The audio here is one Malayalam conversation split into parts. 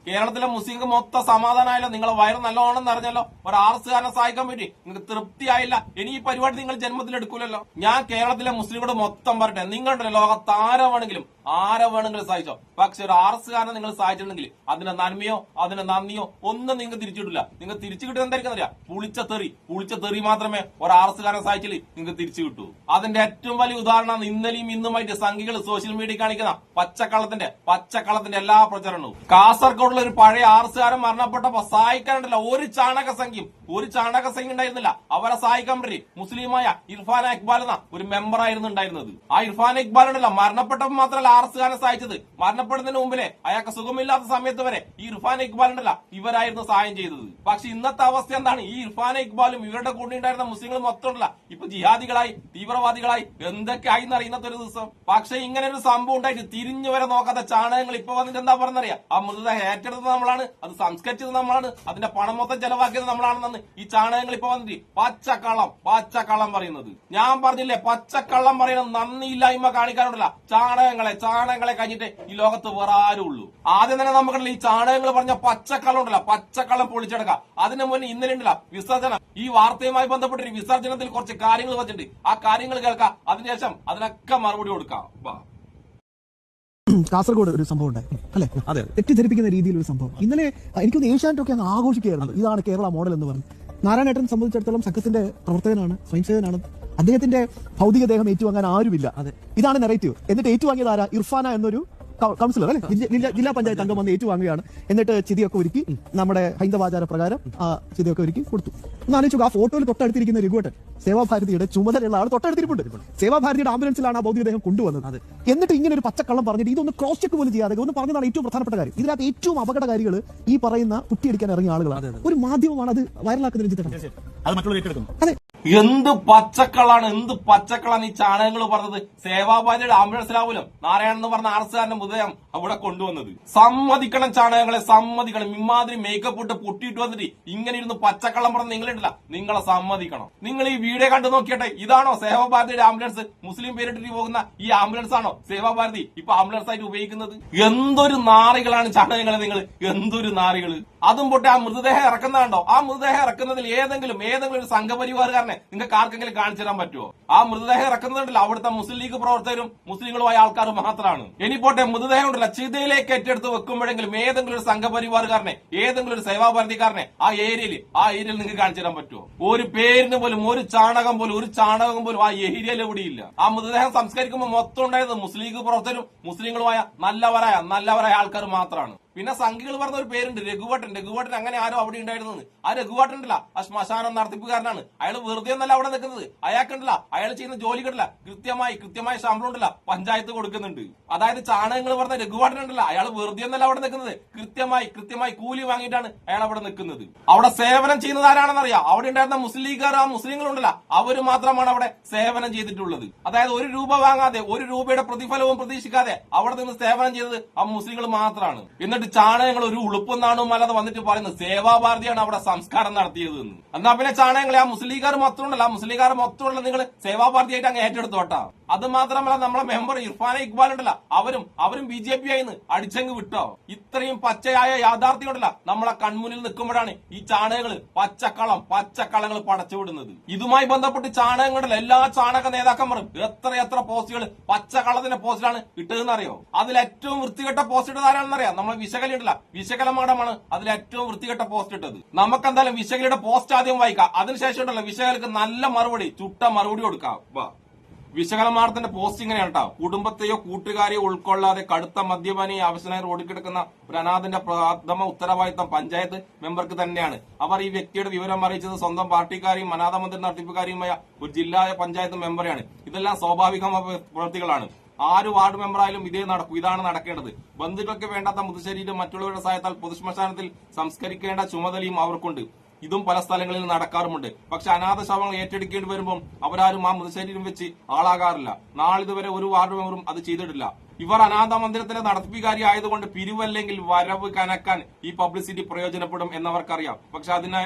കേരളത്തിലെ മുസ്ലിംക്ക് മൊത്തം സമാധാനമായല്ലോ, നിങ്ങളെ വയറ് നല്ലോണം നിറഞ്ഞല്ലോ, ഒരു ആർസുകാരനെ സഹായിക്കാൻ പറ്റി, നിങ്ങൾക്ക് തൃപ്തിയായില്ല, ഇനി ഈ പരിപാടി നിങ്ങൾ ജന്മത്തിൽ എടുക്കൂലല്ലോ. ഞാൻ കേരളത്തിലെ മുസ്ലിങ്ങളോട് മൊത്തം പറയട്ടെ, നിങ്ങളുടെ ലോകത്ത് ആരെ വേണമെങ്കിലും സഹായിച്ചോ, പക്ഷെ ഒരു ആർസുകാരനെ നിങ്ങൾ സഹായിച്ചിട്ടുണ്ടെങ്കിൽ അതിന്റെ നന്മയോ അതിന്റെ നന്ദിയോ ഒന്നും നിങ്ങൾക്ക് തിരിച്ചിട്ടില്ല. നിങ്ങൾ തിരിച്ചു കിട്ടുന്നത് എന്തായിരിക്കും അറിയാം? പുളിച്ച തെറി മാത്രമേ ഒരു ആർസുകാരനെ സഹായിച്ചാൽ നിങ്ങൾക്ക് തിരിച്ചു കിട്ടൂ. അതിന്റെ ഏറ്റവും വലിയ ഉദാഹരണമാണ് ഇന്നലെയും ഇന്നുമായിട്ട് സംഘികൾ സോഷ്യൽ മീഡിയ കാണിക്കുന്ന പച്ചക്കള്ളത്തിന്റെ എല്ലാ പ്രചരണവും. കാസർഗോഡുള്ള ഒരു പഴയ ആർസുകാരൻ മരണപ്പെട്ടപ്പോ സഹായിക്കാനുണ്ടല്ല ഒരു ചാണകസംഖ്യം ഉണ്ടായിരുന്നില്ല. അവരെ സഹായിക്കാൻ പറ്റി മുസ്ലിമായ ഇർഫാൻ ഇക്ബാൽ എന്ന ഒരു മെമ്പർ ആയിരുന്നു ഉണ്ടായിരുന്നത്. ആ ഇർഫാൻ ഇക്ബാൽ ഉണ്ടല്ല മരണപ്പെട്ടപ്പോൾ മാത്രമല്ല ആർസുകാരനെ സഹായിച്ചത്, മരണപ്പെടുന്നതിന് മുമ്പിലെ അയാൾക്ക് സുഖമില്ലാത്ത സമയത്ത് വരെ ഈ ഇർഫാൻ ഇക്ബാൽ ഉണ്ടല്ല ഇവരായിരുന്നു സഹായം ചെയ്തത്. പക്ഷെ ഇന്നത്തെ അവസ്ഥ എന്താണ്? ഈ ഇർഫാൻ ഇക്ബാലും ഇവരുടെ കൂടെ ഉണ്ടായിരുന്ന മുസ്ലിങ്ങളും മൊത്തമുണ്ടല്ല ഇപ്പൊ ജിഹാദികളായി തീവ്രവാദികളായി എന്തൊക്കെ ആയി എന്നറിയുന്നത്തെ ഒരു ദിവസം. പക്ഷെ ഇങ്ങനെ ഒരു സംഭവം ഉണ്ടായിട്ട് തിരിഞ്ഞു വരെ നോക്കാത്ത ചാണകങ്ങൾ ഇപ്പൊ വന്നിട്ട് എന്താ പറഞ്ഞറിയാം? ആ മൃതദേഹം ഏറ്റെടുത്തത് നമ്മളാണ്, അത് സംസ്കരിച്ചത് നമ്മളാണ്, അതിന്റെ പണം മൊത്തം ചെലവാക്കിയത് നമ്മളാണെന്ന് ഈ ചാണകങ്ങൾ ഇപ്പൊ വന്നിട്ട് പച്ചക്കള്ളം പറയുന്നത്. ഞാൻ പറഞ്ഞില്ലേ, പച്ചക്കള്ളം പറയുന്നത് നന്ദിയില്ലായ്മ കാണിക്കാനുണ്ടല്ല ചാണകങ്ങളെ കഴിഞ്ഞിട്ട് ഈ ലോകത്ത് വേറെ ആരും ഉള്ളൂ. ആദ്യം തന്നെ നമുക്കുണ്ടല്ലോ ഈ ചാണകങ്ങൾ പറഞ്ഞ പച്ചക്കള്ളം പൊളിച്ചെടുക്കാം. അതിന് മുന്നേ ഇന്നലെ ഉണ്ടല്ല വിസർജനം, ഈ വാർത്തയുമായി ബന്ധപ്പെട്ട ഒരു വിസർജനത്തിൽ കുറച്ച് കാര്യങ്ങൾ വെച്ചിട്ടുണ്ട്. ആ കാര്യങ്ങൾ കേൾക്കാം, അതിനുശേഷം അതിനൊക്കെ മറുപടി കൊടുക്കാം. കാസർഗോഡ് ഒരു സംഭവം ഉണ്ടായി അല്ലെ? അതെ, തെറ്റിദ്ധരിപ്പിക്കുന്ന രീതിയിലൊരു സംഭവം. ഇന്നലെ എനിക്കൊന്ന് ഏഷ്യാനെറ്റൊക്കെ അങ്ങ് ആഘോഷിക്കുകയായിരുന്നു, ഇതാണ് കേരള മോഡൽ എന്ന് പറഞ്ഞു. നാരായണേട്ടനെ സംബന്ധിച്ചിടത്തോളം സംഘത്തിന്റെ പ്രവർത്തകനാണ്, സ്വയംസേവനാണ്. അദ്ദേഹത്തിന്റെ ഭൗതികദേഹം ഏറ്റുവാങ്ങാൻ ആരുമില്ല. ഇതാണ് നെറേറ്റീവ്. എന്നിട്ട് ഏറ്റുവാങ്ങിയത് ആരാ? ഇർഫാന എന്നൊരു കൗൺസിലർ അല്ലെ, ജില്ലാ പഞ്ചായത്ത് അംഗം വന്ന് ഏറ്റുവാങ്ങുകയാണ്. എന്നിട്ട് ചിതിയൊക്കെ ഒരുക്കി നമ്മുടെ ഹൈന്ദവാചാര പ്രകാരം ആ ചിതിയൊക്കെ ഒരുക്കി കൊടുത്തു. ഒന്ന് ആലോചിച്ചു, ആ ഫോട്ടോയിൽ തൊട്ടടുത്തിരിക്കുന്ന രഘുവേട്ടൻ സേവാഭാരതിയുടെ ചുമതലയുള്ള ആൾ തൊട്ടടുത്തിരിപ്പുണ്ട്. സേവാഭാരതിയുടെ ആംബുലൻസിലാണ് ആ ഭൗതികദേഹം കൊണ്ടുവന്നത്. എന്നിട്ട് ഇങ്ങനെ ഒരു പച്ചക്കള്ളം പറഞ്ഞിട്ട് ഇതൊന്ന് ക്രോസ് ചെക്ക് പോലും ചെയ്യാതെ ഒന്ന് പറഞ്ഞതാണ് ഏറ്റവും പ്രധാനപ്പെട്ട കാര്യം. ഇതിനകത്ത് ഏറ്റവും അപകടകാരികൾ ഈ പറയുന്ന കുട്ടിയടിക്കാൻ ഇറങ്ങിയ ആളുകളാണ്. ഒരു മാധ്യമമാണ് അത് വൈറലാക്കുന്നത്. അതെ, എന്ത് പച്ചക്കളാണ് ഈ ചാണകങ്ങൾ പറഞ്ഞത്. സേവാഭാരതിയുടെ ആംബുലൻസിലാവൂലം നാരായണൻ എന്ന് പറഞ്ഞ ആർസുകാരന്റെ മൃതദേഹം അവിടെ കൊണ്ടുവന്നത്. സമ്മതിക്കണം ചാണകങ്ങളെ, സമ്മതിക്കണം. ഇമാതിരി മേക്കപ്പ് ഇട്ട് പൊട്ടിയിട്ട് വന്നിട്ട് ഇങ്ങനെ ഇരുന്ന് പച്ചക്കള്ളം പറഞ്ഞ് നിങ്ങളിട്ടില്ല, നിങ്ങളെ സമ്മതിക്കണം. നിങ്ങൾ ഈ വീഡിയോ കണ്ടു നോക്കിയട്ടെ, ഇതാണോ സേവാഭാരതിയുടെ ആംബുലൻസ്? മുസ്ലിം പേരിട്ടിട്ട് പോകുന്ന ഈ ആംബുലൻസ് ആണോ സേവാഭാരതി ഇപ്പൊ ആംബുലൻസ് ആയിട്ട് ഉപയോഗിക്കുന്നത്? എന്തൊരു നാറികളാണ് ചാണകങ്ങളെ നിങ്ങൾ, എന്തൊരു നാറികള്. അതും പൊട്ടെ ആ മൃതദേഹം ഇറക്കുന്നതാണ്ടോ? ആ മൃതദേഹം ഇറക്കുന്നതിൽ ഏതെങ്കിലും ഒരു സംഘപരിവാറുകാരനെ നിങ്ങൾക്ക് ആർക്കെങ്കിലും കാണിച്ചു തരാൻ പറ്റുമോ? ആ മൃതദേഹം ഇറക്കുന്നുണ്ടല്ലോ അവിടുത്തെ മുസ്ലിം ലീഗ് പ്രവർത്തകരും മുസ്ലിങ്ങളുമായ ആൾക്കാർ മാത്രമാണ്. ഇനി പോട്ടെ, മൃതദേഹം ഉണ്ടല്ലോ ചിതയിലേക്ക് ഏറ്റെടുത്ത് വെക്കുമ്പോഴെങ്കിലും ഏതെങ്കിലും ഒരു സംഘപരിവാറുകാരനെ, ഏതെങ്കിലും ഒരു സേവാഭാരതിക്കാരനെ ആ ഏരിയയിൽ നിങ്ങൾക്ക് കാണിച്ചു തരാൻ പറ്റുമോ? ഒരു പേരിന് പോലും, ഒരു ചാണകം പോലും ആ ഏരിയയിൽ എവിടെയില്ല. ആ മൃതദേഹം സംസ്കരിക്കുമ്പോൾ മൊത്തം ഉണ്ടായത് മുസ്ലിം ലീഗ് പ്രവർത്തകരും മുസ്ലിങ്ങളുമായ നല്ലവരായ ആൾക്കാർ മാത്രമാണ്. പിന്നെ സംഘികൾ പറഞ്ഞ ഒരു പേരുണ്ട്, രഘുവട്ടൻ അങ്ങനെ ആരോ അവിടെ ഉണ്ടായിരുന്നത്. ആ രഘുവട്ടൻ ഉണ്ടല്ല ആ ശ്മശാനം നടത്തിപ്പുകാരനാണ്. അയാൾ വെറുതെ ഒന്നല്ല അവിടെ നിൽക്കുന്നത്. അയാൾക്കുണ്ടല്ല അയാൾ ചെയ്യുന്ന ജോലി കണ്ടില്ല, കൃത്യമായ ശമ്പളം ഉണ്ടല്ല പഞ്ചായത്ത് കൊടുക്കുന്നുണ്ട്. അതായത് ചാണകങ്ങൾ പറഞ്ഞ രഘുവട്ടൻ ഉണ്ടല്ല അയാൾ വെറുതെ ഒന്നല്ല അവിടെ നിൽക്കുന്നത്, കൃത്യമായി കൂലി വാങ്ങിയിട്ടാണ് അയാൾ അവിടെ നിൽക്കുന്നത്. അവിടെ സേവനം ചെയ്യുന്നത് ആരാണെന്നറിയാം? അവിടെ ഉണ്ടായിരുന്ന മുസ്ലിം ലീഗുകാർ, ആ മുസ്ലിങ്ങളുണ്ടല്ല അവര് മാത്രമാണ് അവിടെ സേവനം ചെയ്തിട്ടുള്ളത്. അതായത് 1 രൂപ വാങ്ങാതെ, 1 രൂപയുടെ പ്രതിഫലവും പ്രതീക്ഷിക്കാതെ അവിടെ നിന്ന് സേവനം ചെയ്തത് ആ മുസ്ലിങ്ങൾ മാത്രമാണ്. എന്നിട്ട് ചാണകങ്ങൾ ഒരു ഉളുപ്പൊന്നാണോ അല്ലാതെ വന്നിട്ട് പറയുന്നത് സേവാഭാരതിയാണ് അവിടെ സംസ്കാരം നടത്തിയത് എന്ന്. എന്നാ പിന്നെ ചാണകങ്ങളെ ആ മുസ്ലിംകാർ മൊത്തമുള്ള നിങ്ങൾ സേവാഭാരതിയായിട്ട് അങ്ങ് ഏറ്റെടുത്തോട്ടാ. അത് മാത്രമല്ല നമ്മളെ മെമ്പർ ഇർഫാൻ ഇക്ബാൽ ഉണ്ടല്ല അവരും BJP ആയിന്ന് അടിച്ചങ്ങ് വിട്ടോ. ഇത്രയും പച്ചയായ യാഥാർത്ഥ്യം ഉണ്ടല്ല നമ്മളെ കൺമുന്നിൽ നിൽക്കുമ്പോഴാണ് ഈ ചാണകങ്ങൾ പച്ചക്കള്ളങ്ങൾ പടച്ചുവിടുന്നത്. ഇതുമായി ബന്ധപ്പെട്ട് ചാണകങ്ങളുടെ എല്ലാ ചാണക നേതാക്കന്മാരും എത്ര പോസ്റ്റുകൾ പച്ചക്കള്ളത്തിന്റെ പോസ്റ്റിലാണ് ഇട്ടതെന്ന് അറിയോ? അതിൽ ഏറ്റവും വൃത്തികെട്ട പോസ്റ്റ് ഇട്ടത് ആരാണെന്നറിയാം? നമ്മളെ വിശകല മാഡമാണ് അതിൽ ഏറ്റവും വൃത്തികെട്ട പോസ്റ്റ് ഇട്ടത്. നമുക്കെന്തായാലും വിശകലയുടെ പോസ്റ്റ് ആദ്യം വായിക്കാം, അതിനുശേഷം ഉണ്ടല്ലോ വിശകലക്ക് നല്ല ചുട്ട മറുപടി കൊടുക്കാം. വിശകല മാഡത്തിന്റെ പോസ്റ്റ് ഇങ്ങനെയാണ് കേട്ടോ. കുടുംബത്തെയോ കൂട്ടുകാരെയോ ഉൾക്കൊള്ളാതെ കടുത്ത മദ്യപാനിയെ അവശനായി റോഡിൽ കിടക്കുന്ന ഒരു അനാഥന്റെ പ്രഥമ ഉത്തരവാദിത്തം പഞ്ചായത്ത് മെമ്പർക്ക് തന്നെയാണ്. അവർ ഈ വ്യക്തിയുടെ വിവരം അറിയിച്ചത് സ്വന്തം പാർട്ടിക്കാരെയും അനാഥ മന്ദിര നടത്തിപ്പുകാരെയുമായ ഒരു ജില്ലാ പഞ്ചായത്ത് മെമ്പറെയാണ്. ഇതെല്ലാം സ്വാഭാവികമായ പ്രവൃത്തികളാണ്. 6 വാർഡ് മെമ്പറായാലും ഇതേ നടക്കൂ. ഇതാണ് നടക്കേണ്ടത്. ബന്ധുക്കൾക്ക് വേണ്ടാത്ത മൃതശരീരം മറ്റുള്ളവരുടെ സഹായത്താൽ പൊതുശ്മശാനത്തിൽ സംസ്കരിക്കേണ്ട ചുമതലയും അവർക്കുണ്ട്. ഇതും പല സ്ഥലങ്ങളിൽ നടക്കാറുമുണ്ട്. പക്ഷെ അനാഥ ശവങ്ങൾ ഏറ്റെടുക്കേണ്ടി വരുമ്പോൾ അവരാരും ആ മൃതശരീരം വെച്ച് ആളാകാറില്ല. നാളിതുവരെ ഒരു വാർഡ് മെമ്പറും അത് ചെയ്തിട്ടില്ല. ഇവർ അനാഥ മന്ദിരത്തിലെ നടത്തിപ്പുകാരി ആയതുകൊണ്ട് പിരിവല്ലെങ്കിൽ വരവ് കനക്കാൻ ഈ പബ്ലിസിറ്റി പ്രയോജനപ്പെടും എന്നവർക്കറിയാം. പക്ഷെ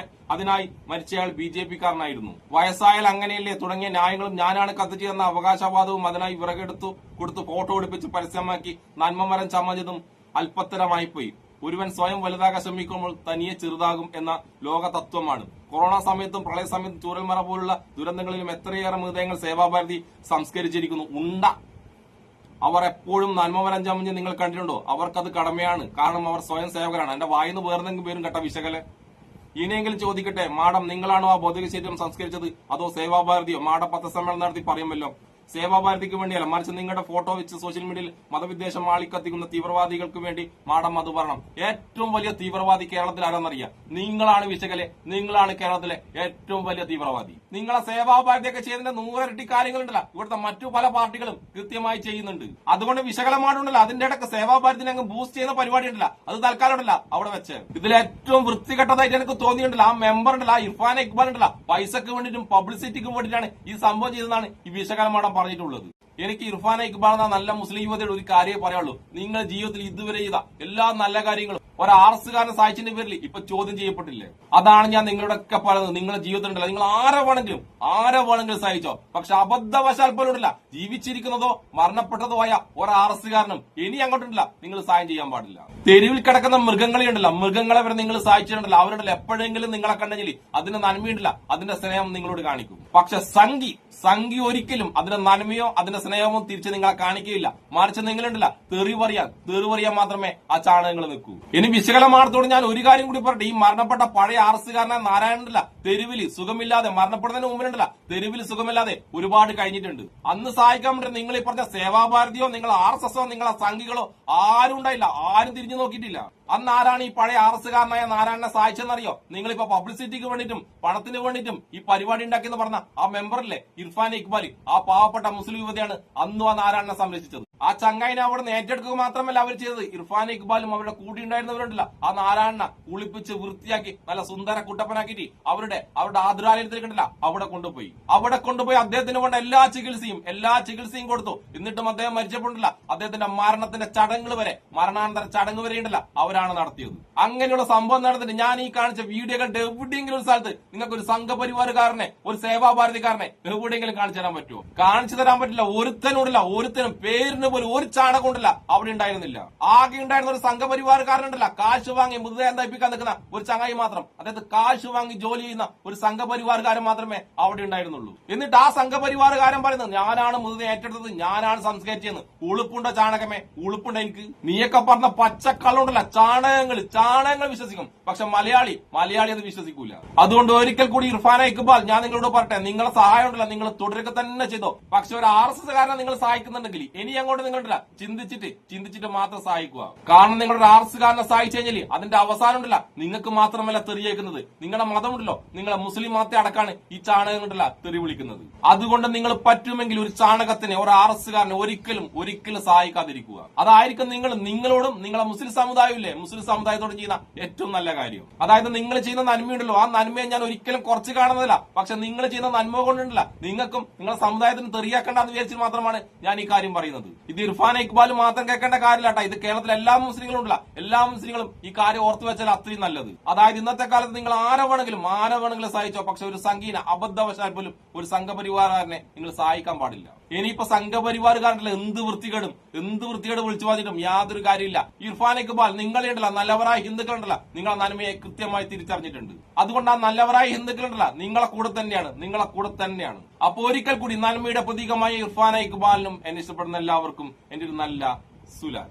അതിനായി മരിച്ചയാൾ BJP-കാരനായിരുന്നു. വയസ്സായാൽ അങ്ങനെയല്ലേ തുടങ്ങിയ ന്യായങ്ങളും ഞാനാണ് കത്തിച്ചു എന്ന അവകാശവാദവും അതിനായി വിറകെടുത്തു കൊടുത്ത് ഫോട്ടോ എടുപ്പിച്ച് പരസ്യമാക്കി നന്മമരം ചമഞ്ഞതും അല്പത്തരമായി പോയി. ഒരുവൻ സ്വയം വലുതാകാൻ ശ്രമിക്കുമ്പോൾ തനിയെ ചെറുതാകും എന്ന ലോക തത്വമാണ്. കൊറോണ സമയത്തും പ്രളയ സമയത്തും ചൂരൽമറ പോലുള്ള ദുരന്തങ്ങളിലും എത്രയേറെ മൃതദേഹങ്ങൾ സേവാഭാരതി സംസ്കരിച്ചിരിക്കുന്നു. അവർ എപ്പോഴും നന്മവരഞ്ചാമഞ്ഞ് നിങ്ങൾ കണ്ടിട്ടുണ്ടോ? അവർക്കത് കടമയാണ്. കാരണം അവർ സ്വയം സേവകരാണ്. എന്റെ വായിന്ന് വേറെന്തെങ്കിലും പേരും കേട്ട വിശകല. ഇനിയെങ്കിലും ചോദിക്കട്ടെ, മാഡം നിങ്ങളാണോ ആ ഭൗതിക ശരീരം സംസ്കരിച്ചത്, അതോ സേവാഭാരതിയോ? മാഡം പത്രസമ്മേളനം നടത്തി പറയുമല്ലോ സേവാഭാരതിക്ക് വേണ്ടിയല്ല, മറിച്ച് നിങ്ങളുടെ ഫോട്ടോ വെച്ച് സോഷ്യൽ മീഡിയയിൽ മതവിദ്വേഷം ആളിക്കത്തിക്കുന്ന തീവ്രവാദികൾക്ക് വേണ്ടി മാഡം അത് പറയണം. ഏറ്റവും വലിയ തീവ്രവാദി കേരളത്തിൽ ആരാന്നറിയാം? നിങ്ങളാണ് വിശകലെ. നിങ്ങളാണ് കേരളത്തിലെ ഏറ്റവും വലിയ തീവ്രവാദി. നിങ്ങളെ സേവാഭാരതിയൊക്കെ ചെയ്തതിന്റെ 100 ഇരട്ടി കാര്യങ്ങളുണ്ടല്ലോ ഇവിടുത്തെ മറ്റു പല പാർട്ടികളും കൃത്യമായി ചെയ്യുന്നുണ്ട്. അതുകൊണ്ട് വിശകലമാടുണ്ടല്ലോ അതിന്റെ ഇടയ്ക്ക് സേവാഭാരതിനെ അങ്ങ് ബൂസ്റ്റ് ചെയ്യുന്ന പരിപാടി ഉണ്ടല്ല, അത് തൽക്കാലം ഉണ്ടല്ല അവിടെ വെച്ച്. ഇതിൽ ഏറ്റവും വൃത്തികെട്ടതായിട്ട് എനിക്ക് തോന്നിയിട്ടുണ്ടല്ലോ ആ മെമ്പർ ഉണ്ടല്ലോ, ആ ഇർഫാൻ ഇക്ബാൽ ഉണ്ടല്ലോ, പൈസക്ക് വേണ്ടിയിട്ടും പബ്ലിസിറ്റിക്കും വേണ്ടിയിട്ടാണ് ഈ സംഭവം ചെയ്തതാണ് ഈ വിശകലമാടം പറഞ്ഞിട്ടുള്ളത്. എനിക്ക് ഇർഫാൻ ഇക്ബാൽ എന്ന നല്ല മുസ്ലിം യുവതിയുടെ ഒരു കാര്യമേ പറയാനുള്ളൂ. നിങ്ങൾ ജീവിതത്തിൽ ഇതുവരെ ചെയ്ത എല്ലാ നല്ല കാര്യങ്ങളും ഒരു ആർഎസ്കാരനെ സഹായിച്ചതിന്റെ പേരിൽ ഇപ്പൊ ചോദ്യം ചെയ്യപ്പെട്ടില്ലേ? അതാണ് ഞാൻ നിങ്ങളോടൊക്കെ പറയുന്നത്. നിങ്ങളുടെ ജീവിതത്തിൽ ഉണ്ടല്ലോ, നിങ്ങൾ ആരെ വേണമെങ്കിലും സഹായിച്ചോ, പക്ഷെ അബദ്ധവശാൽ പോലുമില്ല ജീവിച്ചിരിക്കുന്നതോ മരണപ്പെട്ടതോ ആയ ഒരു ആർഎസ്കാരനും ഇനി അങ്ങോട്ടുണ്ടല്ല നിങ്ങൾ സഹായം ചെയ്യാൻ പാടില്ല. തെരുവിൽ കിടക്കുന്ന മൃഗങ്ങളെ ഉണ്ടല്ലോ, മൃഗങ്ങളെ വരെ നിങ്ങൾ സഹായിച്ചിട്ടുണ്ടല്ലോ, അവരുണ്ടല്ലോ എപ്പോഴെങ്കിലും നിങ്ങളെ കണ്ടെങ്കിൽ അതിന്റെ നന്മയുണ്ടല്ല, അതിന്റെ സ്നേഹം നിങ്ങളോട് കാണിക്കും. പക്ഷെ സംഘി ഒരിക്കലും അതിന്റെ നന്മയോ അതിന്റെ സ്നേഹമോ തിരിച്ച് നിങ്ങളെ കാണിക്കുകയില്ല. മറിച്ച് നിങ്ങളുണ്ടല്ല തെറി പറയാൻ മാത്രമേ ആ ചാണകങ്ങൾ നിൽക്കൂ. ഇനി വിശകലമാർത്തോട് ഞാൻ ഒരു കാര്യം കൂടി പറയട്ടെ. ഈ മരണപ്പെട്ട പഴയ ആർഎസ്കാരനെ നാരായണനല്ല തെരുവിൽ സുഖമില്ലാതെ മരണപ്പെടുന്നതിന് മുമ്പിലുണ്ടല്ല തെരുവിൽ സുഖമില്ലാതെ ഒരുപാട് കഴിഞ്ഞിട്ടുണ്ട്. അന്ന് സഹായിക്കാൻ വേണ്ടി നിങ്ങൾ ഈ പറഞ്ഞ സേവാഭാരതിയോ നിങ്ങൾ RSSോ നിങ്ങളെ സംഘികളോ ആരും ഉണ്ടായില്ല, ആരും തിരിഞ്ഞു നോക്കിയിട്ടില്ല. അന്ന് ആരാണ് ഈ പഴയ RSകാരനായ നാരായണനെ സഹായിച്ചെന്നറിയോ? നിങ്ങളിപ്പോ പബ്ലിസിറ്റിക്ക് വേണ്ടിയിട്ടും പണത്തിന് വേണ്ടിയിട്ടും ഈ പരിപാടി ഉണ്ടാക്കിയെന്ന് പറഞ്ഞ ആ മെമ്പറില്ലേ ഇർഫാൻ ഇക്ബാൽ, ആ പാവപ്പെട്ട മുസ്ലിം യുവതിയാണ് അന്നും ആ നാരായണനെ സംരക്ഷിച്ചത്. ആ ചങ്ങായിനെ അവിടെ നിന്ന് ഏറ്റെടുക്കുക മാത്രമല്ല അവർ ചെയ്തത്, ഇർഫാൻ ഇക്ബാലും അവരുടെ കൂടി ഉണ്ടായിരുന്നവരുണ്ടല്ല ആ നാരായണനെ കുളിപ്പിച്ച് വൃത്തിയാക്കി നല്ല സുന്ദര കുട്ടപ്പനാക്കിയിട്ട് അവരുടെ ആതുരാലയത്തിൽ കണ്ടില്ല അവിടെ കൊണ്ടുപോയി അദ്ദേഹത്തിന് വേണ്ട എല്ലാ ചികിത്സയും കൊടുത്തു. എന്നിട്ടും അദ്ദേഹം മരിച്ചപ്പോഴുണ്ടല്ല അദ്ദേഹത്തിന്റെ മരണത്തിന്റെ മരണാനന്തര ചടങ്ങ് വരെ ഉണ്ടല്ല അവരാണ് നടത്തിയത്. അങ്ങനെയുള്ള സംഭവം നടന്നിട്ട് ഞാൻ ഈ കാണിച്ച വീഡിയോകളുടെ എവിടെയെങ്കിലും ഒരു സ്ഥലത്ത് നിങ്ങൾക്ക് ഒരു സംഘപരിവാറുകാരനെ ഒരു സേവാഭാരതിക്കാരനെ എവിടെയെങ്കിലും കാണിച്ചു തരാൻ പറ്റുമോ? കാണിച്ചു തരാൻ പറ്റില്ല. ഒരുത്തനും പേരിന് പോലും ഒരു ചാണകം കൊണ്ടില്ല അവിടെ ഉണ്ടായിരുന്നില്ല. ആകെ ഉണ്ടായിരുന്ന ഒരു സംഘപരിവാറുകാരനുണ്ടല്ല, കാശ് വാങ്ങി മൃതദേഹം തയ്പ്പിക്കാൻ നിൽക്കുന്ന ഒരു ചങ്ങായി മാത്രം, അതായത് കാശ് വാങ്ങി ജോലി ചെയ്യുന്ന ഒരു സംഘപരിവാറുകാരൻ മാത്രമേ അവിടെ ഉണ്ടായിരുന്നുള്ളൂ. എന്നിട്ട് ആ സംഘപരിവാറുകാരൻ പറയുന്നത് ഞാനാണ് മൃതദേഹം ഏറ്റെടുത്തത്, ഞാനാണ് സംസ്കരിച്ചതെന്ന്. ഉളുപ്പുണ്ടോ ചാണകമേ? ഉളുപ്പുണ്ടോ എനിക്ക്? നീയൊക്കെ പറഞ്ഞ പച്ചക്കള്ളുണ്ടല്ല ചാണകങ്ങൾ വിശ്വസിക്കും, പക്ഷെ മലയാളി അത് വിശ്വസിക്കൂല. അതുകൊണ്ട് ഒരിക്കൽ കൂടി ഇർഫാൻ ഇക്ബാൽ ഞാൻ നിങ്ങളോട് പറട്ടെ, നിങ്ങളെ സഹായം ഉണ്ടല്ല നിങ്ങൾ തുടരുക തന്നെ ചെയ്തോ. പക്ഷെ ഒരു RSS കാരനെ നിങ്ങൾ സഹായിക്കുന്നുണ്ടെങ്കിൽ ഇനി അങ്ങോട്ട് നിങ്ങളുടെ ചിന്തിച്ചിട്ട് മാത്രം സഹായിക്കുക. കാരണം നിങ്ങളുടെ RSS കാരനെ സഹായിച്ചു കഴിഞ്ഞാൽ അതിന്റെ അവസാനം ഉണ്ടല്ല നിങ്ങൾക്ക് മാത്രമല്ല തെറിയേക്കുന്നത്, നിങ്ങളുടെ മതമുണ്ടല്ലോ, നിങ്ങളെ മുസ്ലിം മതത്തെ അടക്കാണ് ഈ ചാണകം കൊണ്ടല്ല തെറി വിളിക്കുന്നത്. അതുകൊണ്ട് നിങ്ങൾ പറ്റുമെങ്കിൽ ഒരു ചാണകത്തിനെ ഒരു RSS കാരനെ ഒരിക്കലും സഹായിക്കാതിരിക്കുക. അതായിരിക്കും നിങ്ങളോടും നിങ്ങളെ മുസ്ലിം സമുദായമില്ലേ മുസ്ലിം സമുദായത്തോട് ചെയ്യുന്ന ഏറ്റവും നല്ല കാര്യം. അതായത് നിങ്ങൾ ചെയ്യുന്ന നന്മയുണ്ടല്ലോ, ആ നന്മയെ ഞാൻ ഒരിക്കലും കുറച്ച് കാണുന്നില്ല. പക്ഷെ നിങ്ങൾ ചെയ്യുന്ന നന്മ കൊണ്ടുണ്ടല്ല നിങ്ങൾക്കും നിങ്ങളുടെ സമുദായത്തിന് തെറിയാക്കണ്ടെന്ന് വിചാരിച്ചിട്ട് മാത്രമാണ് ഞാൻ ഈ കാര്യം പറയുന്നത്. ഇത് ഇർഫാൻ ഇക്ബാൽ മാത്രം കേൾക്കേണ്ട കാര്യമില്ല. ഇത് കേരളത്തിലെ എല്ലാ മുസ്ലിങ്ങളും ഉണ്ടല്ല, എല്ലാ മുസ്ലിങ്ങളും ഈ കാര്യം ഓർത്തു വെച്ചാൽ അത്രയും നല്ലത്. അതായത് ഇന്നത്തെ കാലത്ത് നിങ്ങൾ ആരെ വേണമെങ്കിലും സഹായിച്ചോ, പക്ഷെ ഒരു സംഘീന അബദ്ധവശാൽ പോലും ഒരു സംഘപരിവാരനെ നിങ്ങൾ സഹായിക്കാൻ പാടില്ല. ഇനിയിപ്പോ സംഘപരിവാറുകാരല്ല എന്ത് വൃത്തികേട് വിളിച്ചു പറഞ്ഞിട്ടും യാതൊരു കാര്യമില്ല. ഇർഫാൻ ഇക്ബാൽ നിങ്ങളെ ഉണ്ടല്ല നല്ലവരായ ഹിന്ദുക്കളുണ്ടല്ല നിങ്ങളെ നന്മയെ കൃത്യമായി തിരിച്ചറിഞ്ഞിട്ടുണ്ട്. അതുകൊണ്ട് ആ നല്ലവരായ ഹിന്ദുക്കളുണ്ടല്ല നിങ്ങളെ കൂടെ തന്നെയാണ്. അപ്പൊ ഒരിക്കൽ കൂടി നന്മയുടെ പ്രതീകമായ ഇർഫാൻ ഇക്ബാലിനും എന്നെ ഇഷ്ടപ്പെടുന്ന എല്ലാവർക്കും എന്റെ ഒരു നല്ല സുലാൻ.